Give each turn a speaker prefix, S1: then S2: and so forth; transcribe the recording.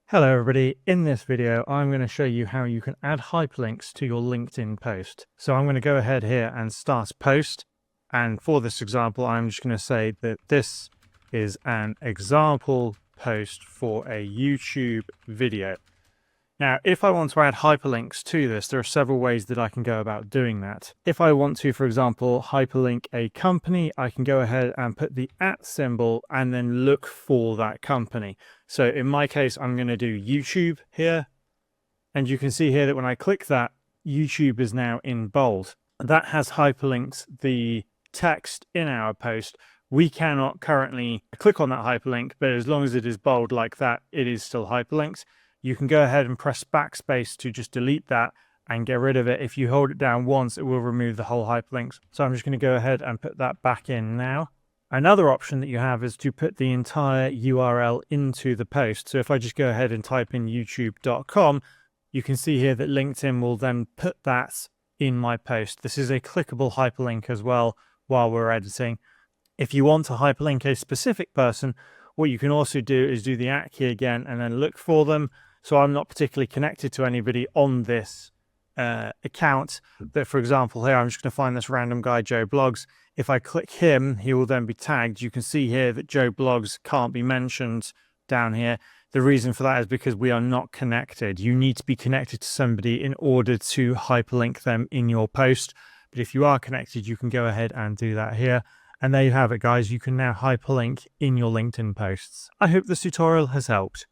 S1: Hello everybody, in this video I'm going to show you how you can add hyperlinks to your LinkedIn post. So I'm going to go ahead here and start a post, and for this example I'm just going to say that this is an example post for a YouTube video. Now, if I want to add hyperlinks to this, there are several ways that I can go about doing that. If I want to, for example, hyperlink a company, I can go ahead and put the @ symbol and then look for that company. So in my case, I'm going to do YouTube here. And you can see here that when I click that, YouTube is now in bold. That has hyperlinked the text in our post. We cannot currently click on that hyperlink, but as long as it is bold like that, it is still hyperlinked. You can go ahead and press backspace to just delete that and get rid of it. If you hold it down once, it will remove the whole hyperlinks. So I'm just going to go ahead and put that back in now. Another option that you have is to put the entire URL into the post. So if I just go ahead and type in youtube.com, you can see here that LinkedIn will then put that in my post. This is a clickable hyperlink as well while we're editing. If you want to hyperlink a specific person, what you can also do is do the @ key again and then look for them. So I'm not particularly connected to anybody on this account, but for example here I'm just going to find this random guy Joe Blogs. If I click him, he will then be tagged. You can see here that Joe Blogs can't be mentioned down here. The reason for that is because we are not connected. You need to be connected to somebody in order to hyperlink them in your post, but if you are connected you can go ahead and do that here. And there you have it, guys. You can now hyperlink in your LinkedIn posts. I hope this tutorial has helped.